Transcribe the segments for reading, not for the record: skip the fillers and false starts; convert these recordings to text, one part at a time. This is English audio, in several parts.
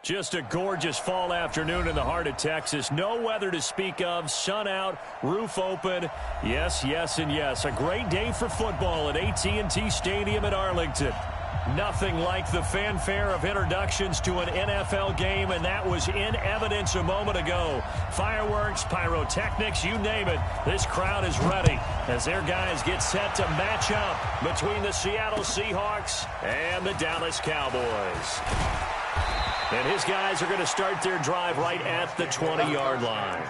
Just a gorgeous fall afternoon in the heart of Texas. No weather to speak of. Sun out, roof open. Yes, yes, and yes. A great day for football at AT&T Stadium in Arlington. Nothing like the fanfare of introductions to an NFL game, and that was in evidence a moment ago. Fireworks, pyrotechnics, you name it. This crowd is ready as their guys get set to match up between the Seattle Seahawks and the Dallas Cowboys. And his guys are going to start their drive right at the 20-yard line.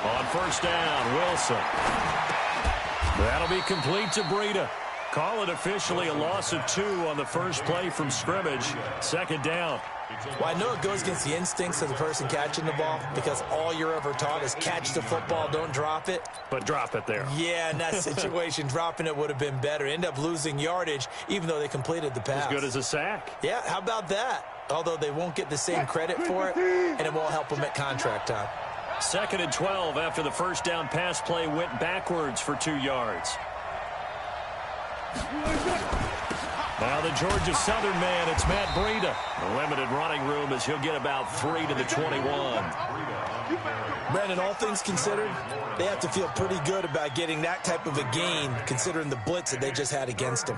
On first down, Wilson. That'll be complete to Breida. Call it officially a loss of 2 on the first play from scrimmage. Second down. Well, I know it goes against the instincts of the person catching the ball because all you're ever taught is catch the football, don't drop it. But drop it there. Yeah, in that situation, dropping it would have been better. End up losing yardage, even though they completed the pass. As good as a sack. Yeah, how about that? Although they won't get the same credit for it, and it won't help them at contract time. 2nd and 12 after the first down pass play went backwards for 2 yards. Now the Georgia Southern man, it's Matt Breida. A limited running room as he'll get about 3 to the 21. Brandon, all things considered, they have to feel pretty good about getting that type of a gain considering the blitz that they just had against them.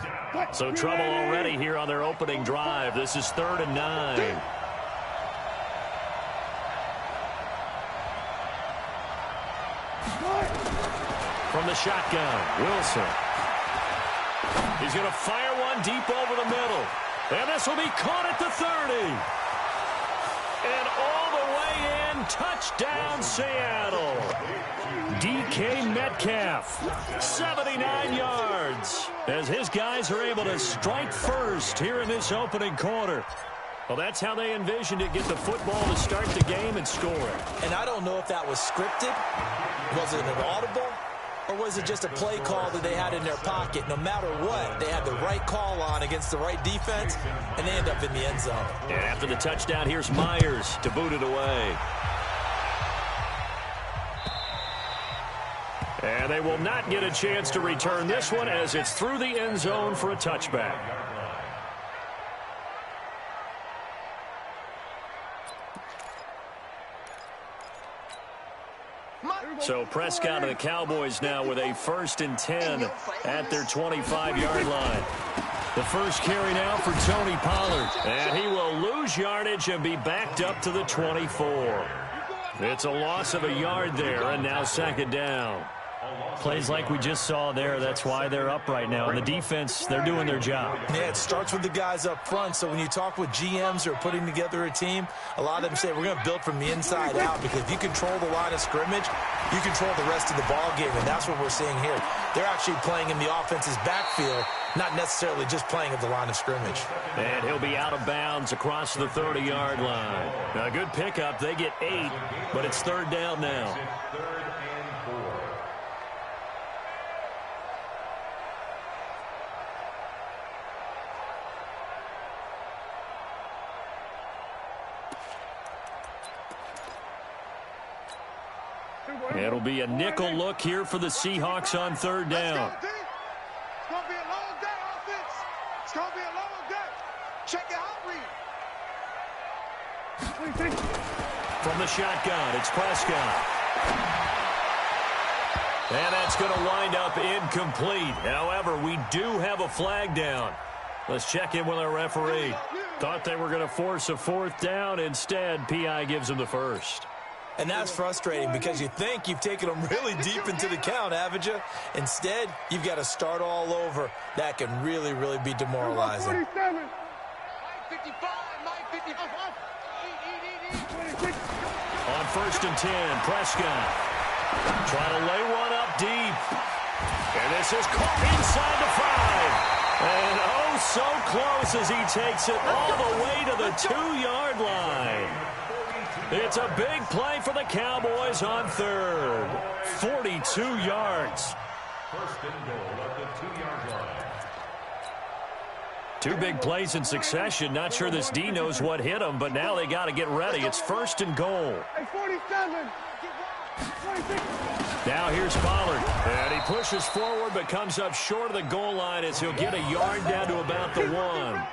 So trouble already here on their opening drive. This is 3rd and 9. From the shotgun, Wilson. He's going to fire one deep over the middle. And this will be caught at the 30. And all the way in, touchdown Seattle. DK Metcalf, 79 yards. As his guys are able to strike first here in this opening quarter. Well, that's how they envisioned it, get the football to start the game and score it. And I don't know if that was scripted. Was it an audible? Or was it just a play call that they had in their pocket? No matter what, they had the right call on against the right defense, and they end up in the end zone. And after the touchdown, here's Myers to boot it away. And they will not get a chance to return this one as it's through the end zone for a touchback. So Prescott and the Cowboys now with a 1st and 10 at their 25-yard line. The first carry now for Tony Pollard. And he will lose yardage and be backed up to the 24. It's a loss of a yard there, and now 2nd down. Plays like we just saw there. That's why they're up right now. And the defense, they're doing their job. Yeah, it starts with the guys up front. So when you talk with GMs who are putting together a team, a lot of them say we're going to build from the inside out because if you control the line of scrimmage, you control the rest of the ball game, and that's what we're seeing here. They're actually playing in the offense's backfield, not necessarily just playing at the line of scrimmage. And he'll be out of bounds across the 30-yard line. Now, a good pickup. They get 8, but it's 3rd down now. It'll be a nickel look here for the Seahawks on 3rd down. It's going to be a long day, offense. It's going to be a long day. Check your out read. From the shotgun, it's Prescott. And that's going to wind up incomplete. However, we do have a flag down. Let's check in with our referee. Thought they were going to force a 4th down. Instead, PI gives them the first. And that's frustrating because you think you've taken them really deep into the count, haven't you? Instead, you've got to start all over. That can really, really be demoralizing. 55, 55. On 1st and 10, Prescott trying to lay one up deep. And this is caught inside the 5. And oh, so close as he takes it all the way to the 2-yard line. It's a big play for the Cowboys on 3rd. 42 yards. First and goal at the 2-yard line. 2 big plays in succession. Not sure this D knows what hit him, but now they got to get ready. It's 1st and goal. Hey, 47. 26. Now here's Pollard. And he pushes forward but comes up short of the goal line as he'll get a yard down to about the 1.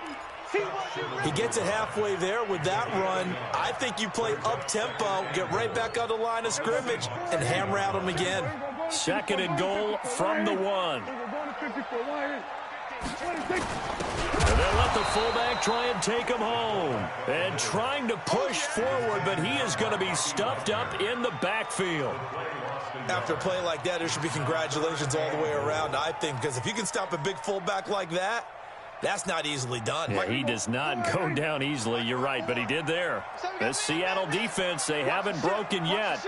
He gets it halfway there with that run. I think you play up-tempo, get right back on the line of scrimmage, and hammer at him again. 2nd and goal from the 1. And they'll let the fullback try and take him home. And trying to push forward, but he is going to be stuffed up in the backfield. After a play like that, there should be congratulations all the way around, I think, because if you can stop a big fullback like that, that's not easily done. Yeah, he does not go down easily, you're right, but he did there. This Seattle defense, they haven't broken yet.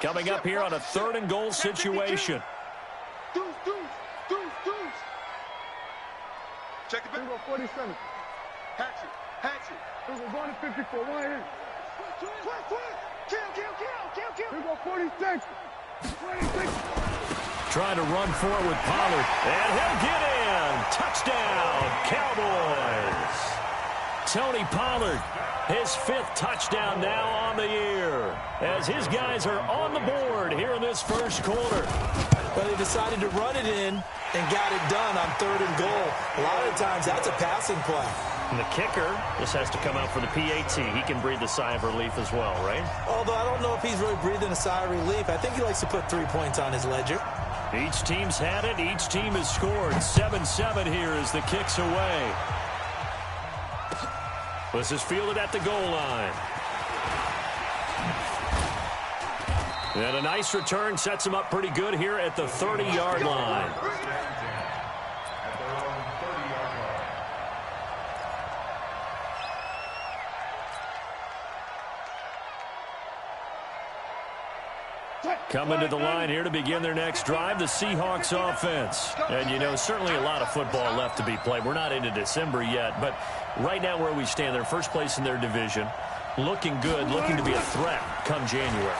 Coming up here on a 3rd and goal situation. Check the ball. 47. Hatchet. We're going to 54. One here. Kill. We go 46. 26. Trying to run forward with Pollard. And he'll get in. Touchdown, Cowboys. Tony Pollard, his 5th touchdown now on the year. As his guys are on the board here in this first quarter. Well, they decided to run it in and got it done on 3rd and goal. A lot of times, that's a passing play. And the kicker just has to come out for the PAT. He can breathe a sigh of relief as well, right? Although I don't know if he's really breathing a sigh of relief. I think he likes to put 3 points on his ledger. Each team's had it. Each team has scored. 7-7 here as the kick's away. This is fielded at the goal line. And a nice return sets him up pretty good here at the 30-yard line. Coming to the line here to begin their next drive, the Seahawks offense. And, you know, certainly a lot of football left to be played. We're not into December yet, but right now where we stand, they're first place in their division. Looking good, looking to be a threat come January.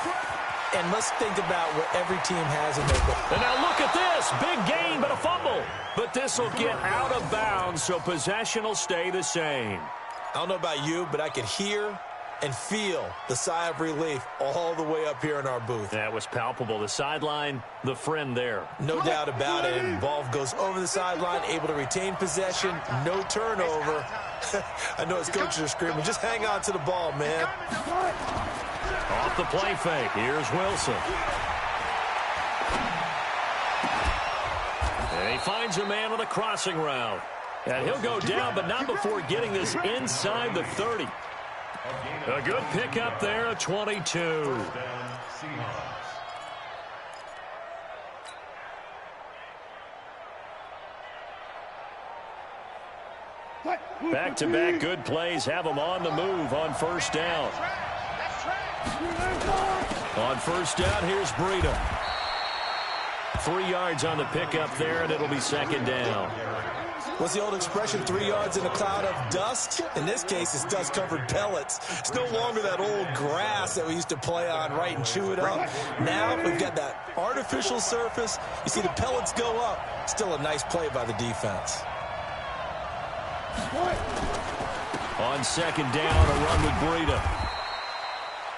And let's think about what every team has in their book. And now look at this. Big gain, but a fumble. But this will get out of bounds, so possession will stay the same. I don't know about you, but I could hear and feel the sigh of relief all the way up here in our booth. That was palpable. The sideline, the friend there. No doubt about it. And Ball goes over the sideline, able to retain possession, no turnover. I know his coaches are screaming, just hang on to the ball, man. Off the play fake. Here's Wilson. And he finds a man on a crossing route. And he'll go down, but not before getting this inside the 30. A good pickup there, a 22. Back-to-back good plays have them on the move on 1st down. On 1st down, here's Breida. 3 yards on the pickup there, and it'll be 2nd down. What's the old expression, 3 yards in a cloud of dust? In this case, it's dust-covered pellets. It's no longer that old grass that we used to play on, right, and chew it up. Now we've got that artificial surface. You see the pellets go up. Still a nice play by the defense. On 2nd down, a run with Breida.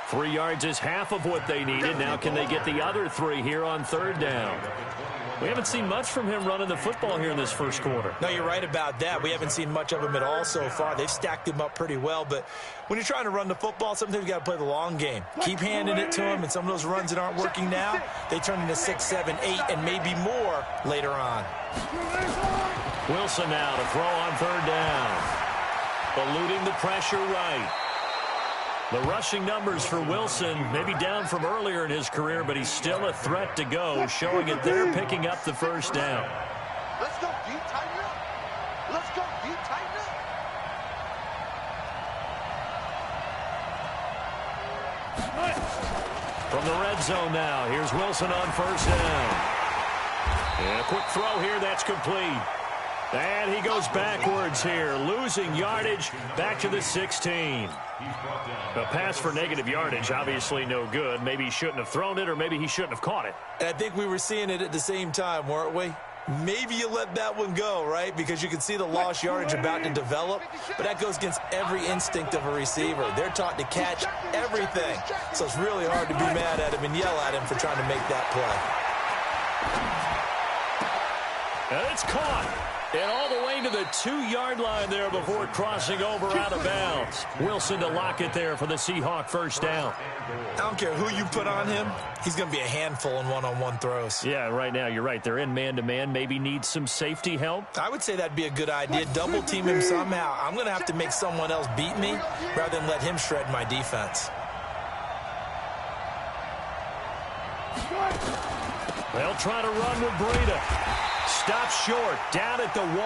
3 yards is half of what they needed. Now can they get the other 3 here on 3rd down? We haven't seen much from him running the football here in this first quarter. No, you're right about that. We haven't seen much of him at all so far. They've stacked him up pretty well, but when you're trying to run the football, sometimes you got to play the long game. Keep handing it to him, and some of those runs that aren't working now, they turn into 6, 7, 8, and maybe more later on. Wilson now to throw on 3rd down. Eluding the pressure right. The rushing numbers for Wilson maybe down from earlier in his career, but he's still a threat to go, showing it there, picking up the 1st down. Let's go, deep, tighten up. Let's go, deep, tighten up. From the red zone now, here's Wilson on first down. And a quick throw here, that's complete. And he goes backwards here, losing yardage back to the 16. A pass for negative yardage, obviously no good. Maybe he shouldn't have thrown it, or maybe he shouldn't have caught it. And I think we were seeing it at the same time, weren't we? Maybe you let that one go, right? Because you can see the lost yardage about to develop, but that goes against every instinct of a receiver. They're taught to catch everything. So it's really hard to be mad at him and yell at him for trying to make that play. And it's caught. And all the way to the 2-yard line there before crossing over out of bounds. Wilson to lock it there for the Seahawk first down. I don't care who you put on him. He's going to be a handful in one-on-one throws. Yeah, right now you're right. They're in man-to-man. Maybe need some safety help. I would say that'd be a good idea. Double team him somehow. I'm going to have to make someone else beat me rather than let him shred my defense. They'll try to run with Breida. Stops short, down at the 1.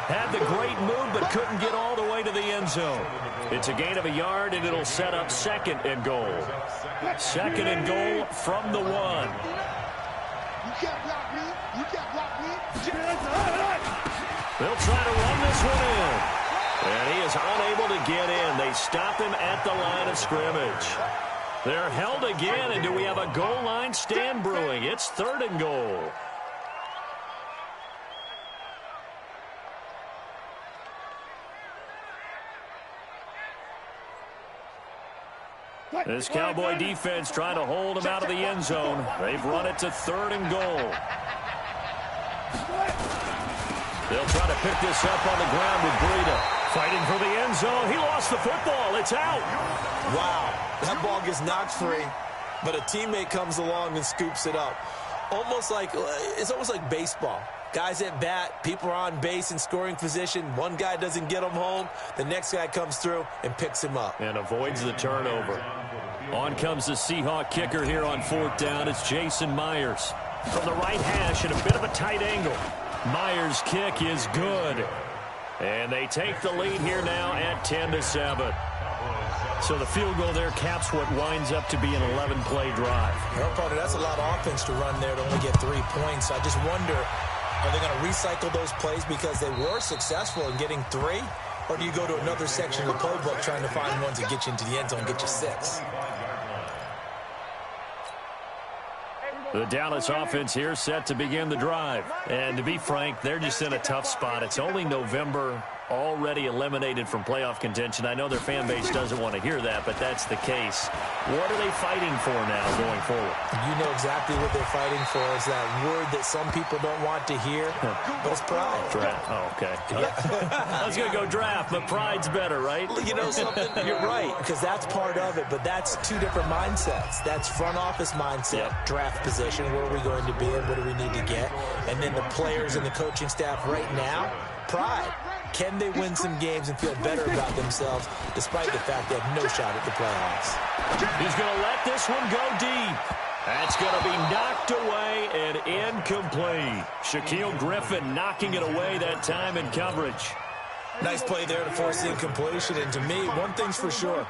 Had the great move, but couldn't get all the way to the end zone. It's a gain of a yard, and it'll set up 2nd and goal. 2nd and goal from the 1. They'll try to run this one in. And he is unable to get in. They stop him at the line of scrimmage. They're held again, and do we have a goal line stand brewing? It's 3rd and goal. This Cowboy defense trying to hold him out of the end zone. They've run it to 3rd and goal. They'll try to pick this up on the ground with Breida. Fighting for the end zone. He lost the football. It's out. Wow. That ball gets knocked free, but a teammate comes along and scoops it up. It's almost like baseball. Guys at bat, people are on base in scoring position. One guy doesn't get him home. The next guy comes through and picks him up. And avoids the turnover. On comes the Seahawk kicker here on 4th down. It's Jason Myers. From the right hash at a bit of a tight angle. Myers' kick is good. And they take the lead here now at 10-7. So the field goal there caps what winds up to be an 11-play drive. Well, partner, that's a lot of offense to run there to only get 3 points. I just wonder, are they going to recycle those plays because they were successful in getting 3? Or do you go to another section of the playbook trying to find ones that get you into the end zone and get you 6? The Dallas offense here set to begin the drive. And to be frank, they're just in a tough spot. It's only November, already eliminated from playoff contention. I know their fan base doesn't want to hear that, but that's the case. What are they fighting for now going forward? You know exactly what they're fighting for. Is that word that some people don't want to hear, but it's pride. Draft. Oh, okay. I was going to go draft, but pride's better, right? You know something? You're right, because that's part of it, but that's 2 different mindsets. That's front office mindset, draft position, where are we going to be and what do we need to get? And then the players and the coaching staff right now, pride. Can they win some games and feel better about themselves despite the fact they have no shot at the playoffs? He's going to let this one go deep. That's going to be knocked away and incomplete. Shaquille Griffin knocking it away that time in coverage. Nice play there to force the incompletion. And to me, one thing's for sure.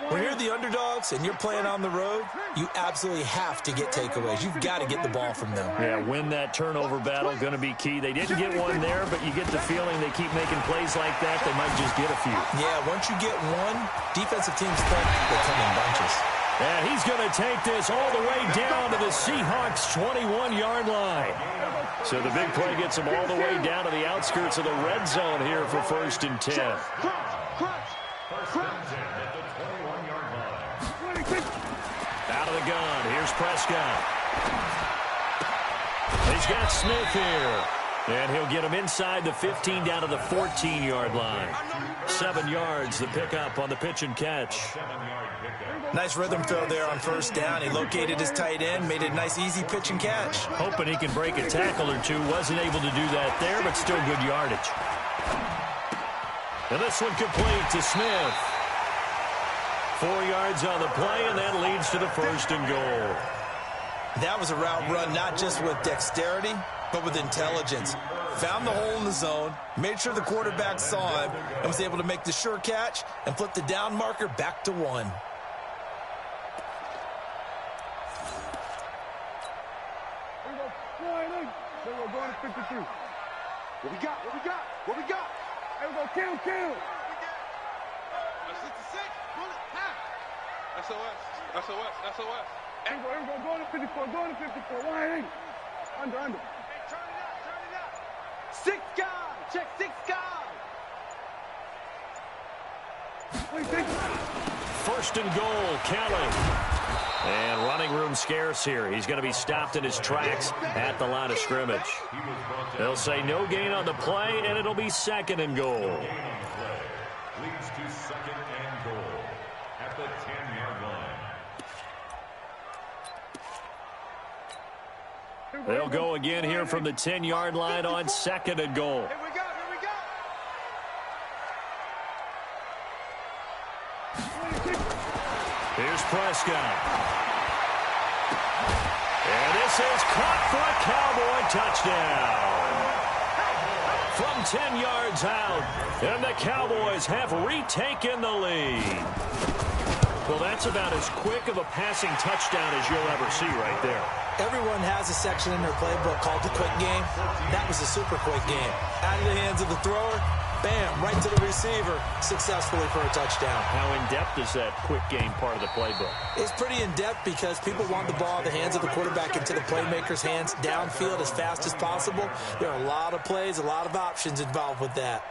When you're the underdogs and you're playing on the road, you absolutely have to get takeaways. You've got to get the ball from them. Yeah, win that turnover battle, going to be key. They didn't get one there, but you get the feeling they keep making plays like that, they might just get a few. Yeah, once you get one, defensive teams think they come in bunches. And he's going to take this all the way down to the Seahawks' 21-yard line. So the big play gets him all the way down to the outskirts of the red zone here for 1st and 10. First and 10 at the 21-yard line. Out of the gun. Here's Prescott. He's got Smith here. And he'll get him inside the 15 down to the 14-yard line. 7 yards, the pickup on the pitch and catch. Nice rhythm throw there on 1st down. He located his tight end, made it a nice, easy pitch and catch. Hoping he can break a tackle or two. Wasn't able to do that there, but still good yardage. And this one complete to Smith. 4 yards on the play, and that leads to the 1st and goal. That was a route run not just with dexterity, but with intelligence. Found the hole in the zone, made sure the quarterback saw him, and was able to make the sure catch and flip the down marker back to 1. Then we're going to 52. What we got? What we got? What we got? Hey, we're going to kill. That's 66. Bullet. Half. SOS. Hey, we're going to 54. Going to 54. 180. Under. Hey, turn it up. 6 guys. Check 6 guys. What do you think? First and goal, Kelly. And running room scarce here. He's going to be stopped in his tracks at the line of scrimmage. They'll say no gain on the play, and it'll be second and goal. Leads to second and goal at the 10-yard line. They'll go again here from the 10-yard line on second and goal. Here we go. Here's Prescott. And this is caught for a Cowboy touchdown. From 10 yards out, and the Cowboys have retaken the lead. Well, that's about as quick of a passing touchdown as you'll ever see right there. Everyone has a section in their playbook called the quick game. That was a super quick game. Out of the hands of the thrower, bam, right to the receiver, successfully for a touchdown. How in-depth is that quick game part of the playbook? It's pretty in-depth because people want the ball in the hands of the quarterback into the playmaker's hands downfield as fast as possible. There are a lot of plays, a lot of options involved with that.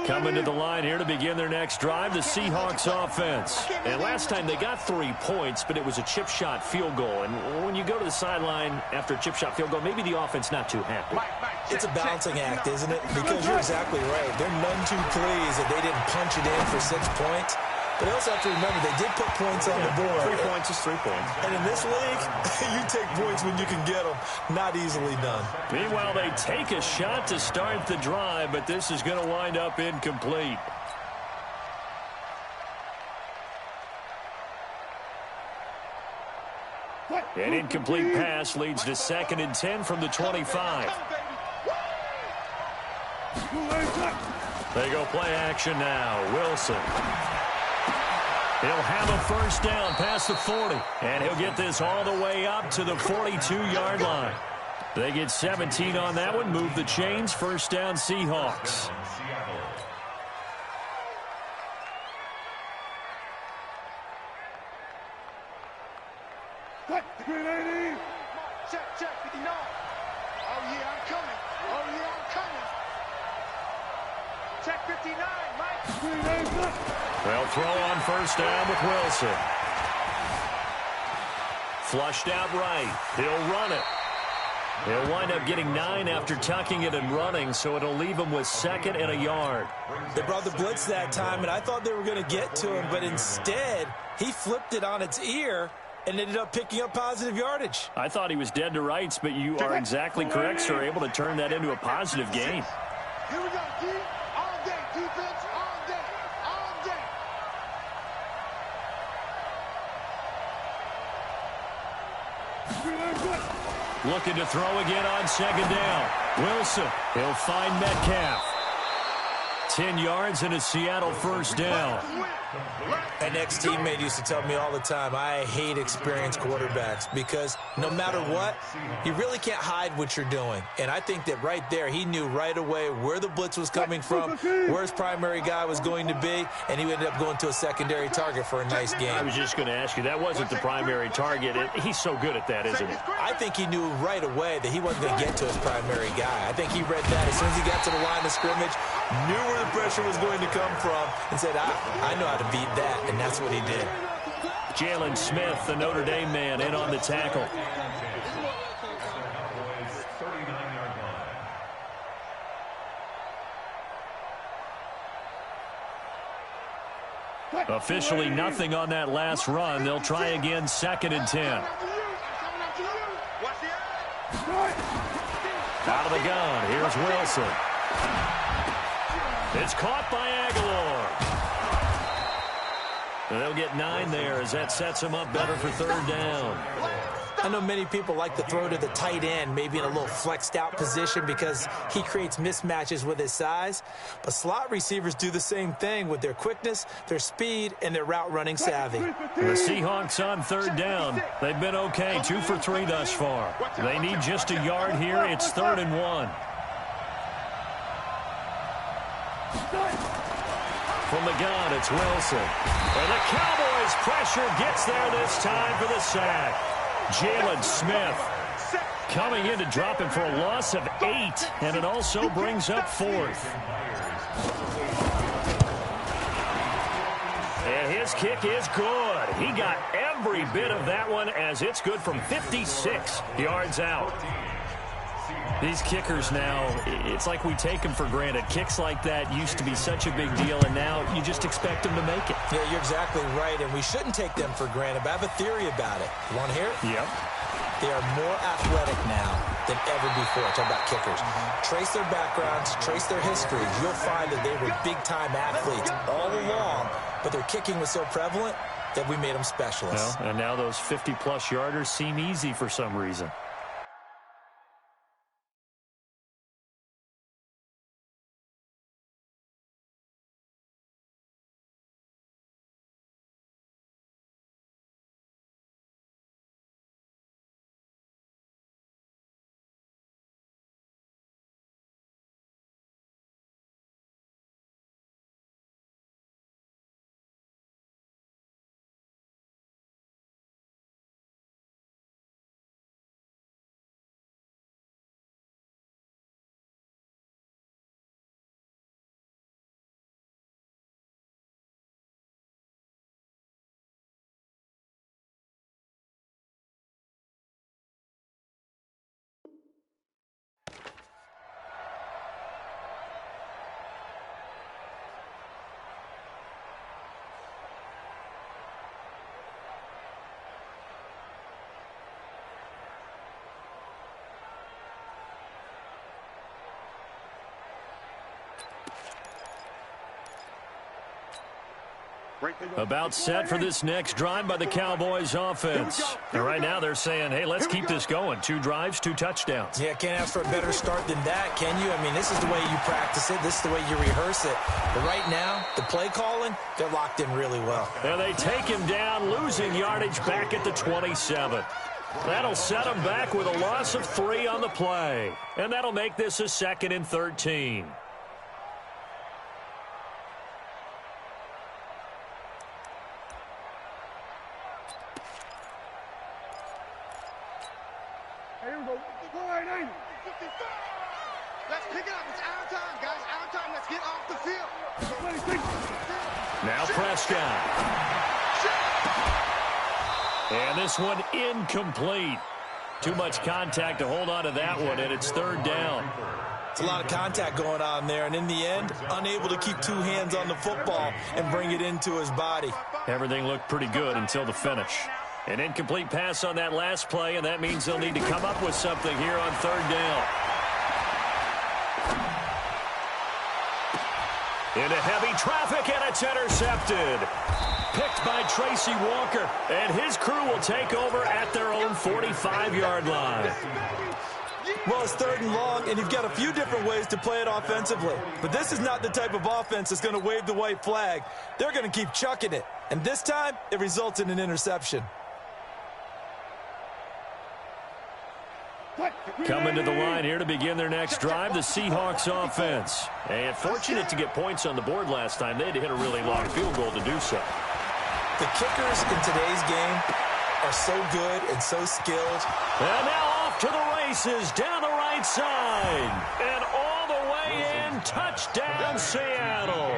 Coming to the line here to begin their next drive, the Seahawks offense. And last time they got 3 points, but it was a chip shot field goal. And when you go to the sideline after a chip shot field goal, maybe the offense not too happy. It's a balancing act, isn't it? Because you're exactly right. They're none too pleased that they didn't punch it in for 6 points. But you also have to remember, they did put points on the board. 3 points is 3 points. And in this league, you take points when you can get them. Not easily done. Meanwhile, they take a shot to start the drive, but this is going to wind up incomplete. An incomplete pass leads to 2nd and 10 from the 25. They go play action now. Wilson. He'll have a first down past the 40, and he'll get this all the way up to the 42-yard line. They get 17 on that one, move the chains, first down Seahawks. Check, 59. Oh, yeah, I'm coming. Check 59, Mike. They'll throw on first down with Wilson. Flushed out right. He'll run it. He'll wind up getting 9 after tucking it and running, so it'll leave him with 2nd and a yard. They brought the blitz that time, and I thought they were going to get to him, but instead, he flipped it on its ear and ended up picking up positive yardage. I thought he was dead to rights, but you are exactly correct, sir, able to turn that into a positive gain. Here we go, D. All day, defense, all day. Looking to throw again on 2nd down. Wilson, he'll find Metcalf. 10 yards and a Seattle first down. An ex-teammate used to tell me all the time, I hate experienced quarterbacks because no matter what, you really can't hide what you're doing. And I think that right there, he knew right away where the blitz was coming from, where his primary guy was going to be, and he ended up going to a secondary target for a nice I game. was just going to ask you, that wasn't the primary target. He's so good at that, isn't he? I think he knew right away that he wasn't going to get to his primary guy. I think he read that as soon as he got to the line of scrimmage, knew where the pressure was going to come from, and said, I know how to beat that, and that's what he did. Jalen Smith, the Notre Dame man, in on the tackle. Officially nothing on that last run. They'll try again, 2nd and 10. Out of the gun, here's Wilson. It's caught by Aguilar. They'll get 9 there as that sets him up better for 3rd down. I know many people like to throw to the tight end, maybe in a little flexed out position because he creates mismatches with his size. But slot receivers do the same thing with their quickness, their speed, and their route running savvy. The Seahawks on third down. They've been okay, 2 for 3 thus far. They need just a yard here. It's 3rd and 1. From the gun, it's Wilson. And the Cowboys' pressure gets there this time for the sack. Jalen Smith coming in to drop him for a loss of 8, and it also brings up 4th. And his kick is good. He got every bit of that one as it's good from 56 yards out. These kickers now, it's like we take them for granted. Kicks like that used to be such a big deal, and now you just expect them to make it. Yeah, you're exactly right, and we shouldn't take them for granted, but I have a theory about it. You want to hear it? Yep. They are more athletic now than ever before. Talk about kickers. Trace their backgrounds, trace their histories. You'll find that they were big-time athletes all along, but their kicking was so prevalent that we made them specialists. Well, and now those 50-plus yarders seem easy for some reason. About set for this next drive by the Cowboys offense. And right now they're saying, hey, let's keep this going. 2 drives, 2 touchdowns. Yeah, can't ask for a better start than that, can you? I mean, this is the way you practice it. This is the way you rehearse it. But right now, the play calling, they're locked in really well. And they take him down, losing yardage back at the 27. That'll set him back with a loss of 3 on the play. And that'll make this a 2nd and 13. Here we go. Go right, 90. Let's pick it up. It's our time, guys. Our time. Let's get off the field. Now Prescott. And this one incomplete. Too much contact to hold on to that one, and it's 3rd down. It's a lot of contact going on there, and in the end, unable to keep 2 hands on the football and bring it into his body. Everything looked pretty good until the finish. An incomplete pass on that last play, and that means they'll need to come up with something here on 3rd down. Into heavy traffic, and it's intercepted. Picked by Tracy Walker, and his crew will take over at their own 45-yard line. Well, it's 3rd and long, and you've got a few different ways to play it offensively. But this is not the type of offense that's going to wave the white flag. They're going to keep chucking it. And this time, it results in an interception. Coming to the line here to begin their next drive, the Seahawks offense. And fortunate to get points on the board last time. They had to hit a really long field goal to do so. The kickers in today's game are so good and so skilled. And now off to the races down the right side. And all the way in, touchdown Seattle.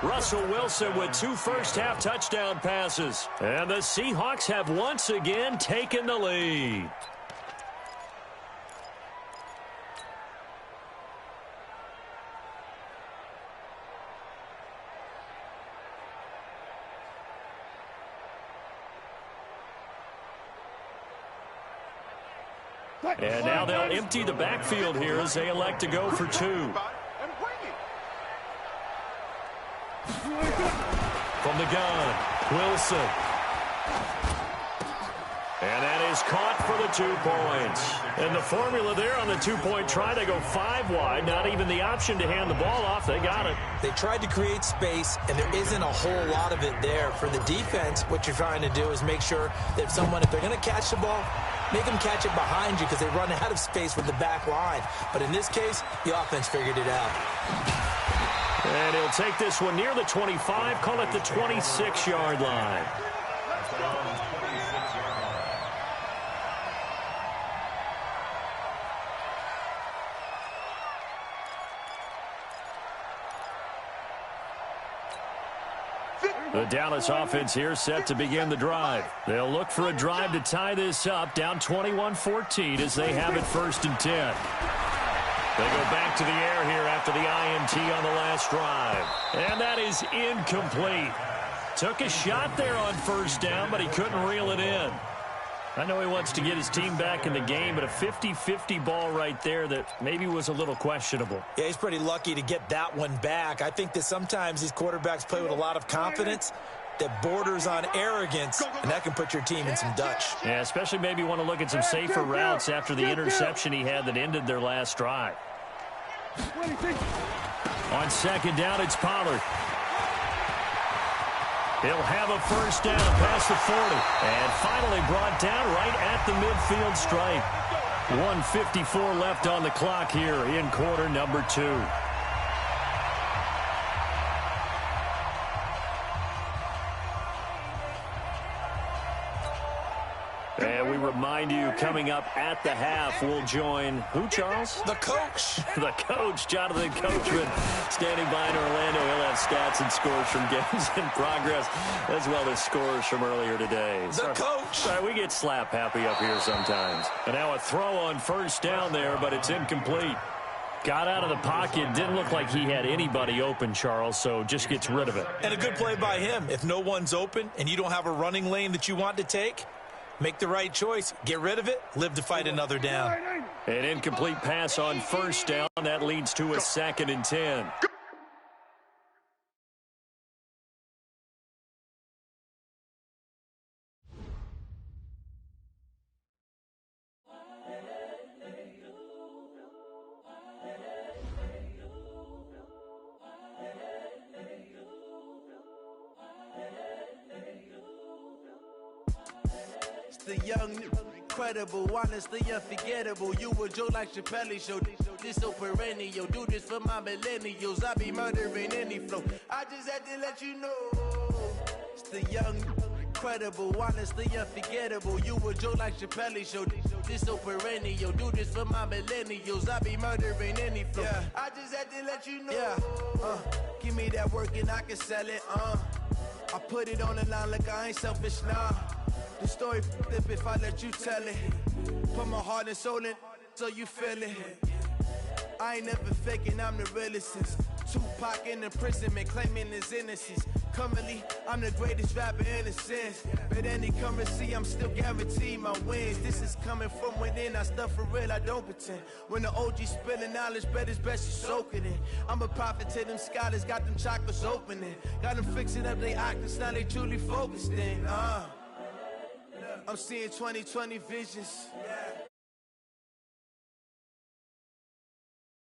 Russell Wilson with 2 first-half touchdown passes. And the Seahawks have once again taken the lead. And now they'll empty the backfield here as they elect to go for 2. From the gun, Wilson. And that is caught for the 2 points. And the formula there on the two-point try, they go 5 wide. Not even the option to hand the ball off. They got it. They tried to create space, and there isn't a whole lot of it there. For the defense, what you're trying to do is make sure that if they're going to catch the ball, make them catch it behind you because they run out of space with the back line. But in this case, the offense figured it out. And he'll take this one near the 25, call it the 26-yard line. The Dallas offense here set to begin the drive. They'll look for a drive to tie this up, down 21-14 as they have it 1st and 10. They go back to the air here after the INT on the last drive. And that is incomplete. Took a shot there on 1st down, but he couldn't reel it in. I know he wants to get his team back in the game, but a 50-50 ball right there that maybe was a little questionable. Yeah, he's pretty lucky to get that one back. I think that sometimes these quarterbacks play with a lot of confidence that borders on arrogance, and that can put your team in some Dutch. Yeah, especially maybe want to look at some safer routes after the interception he had that ended their last drive. On 2nd down, it's Pollard. He'll have a 1st down past the 40. And finally brought down right at the midfield stripe. 1:54 left on the clock here in quarter number 2. And we remind you, coming up at the half, we'll join who, Charles? The coach. The coach, Jonathan Coachman, standing by in Orlando. He'll have stats and scores from games in progress, as well as scores from earlier today. The coach. Sorry, we get slap happy up here sometimes. And now a throw on 1st down there, but it's incomplete. Got out of the pocket. Didn't look like he had anybody open, Charles, so just gets rid of it. And a good play by him. If no one's open and you don't have a running lane that you want to take, make the right choice. Get rid of it. Live to fight another down. An incomplete pass on 1st down. That leads to a 2nd and 10. The young, incredible, honestly unforgettable. You a Joe like Chappelle show. This so perennial. Do this for my millennials. I be murdering any flow. I just had to let you know. It's the young, incredible, honestly unforgettable. You a Joe like Chappelle show. This so perennial. Do this for my millennials. I be murdering any flow. Yeah. I just had to let you know. Yeah. Give me that work and I can sell it. I put it on the line like I ain't selfish, nah. The story flip if I let you tell it. Put my heart and soul in so you feel it. I ain't never faking, I'm the realest since Tupac in imprisonment, claiming his innocence. Currently, I'm the greatest rapper in a sense. But any currency, I'm still guaranteed my wins. This is coming from within, I stuff for real, I don't pretend. When the OG spilling knowledge, bet it's best you soak it in. I'm a prophet to them scholars, got them chakras opening. Got them fixing up they octaves, now they truly focused in. I'm seeing 20/20 visions.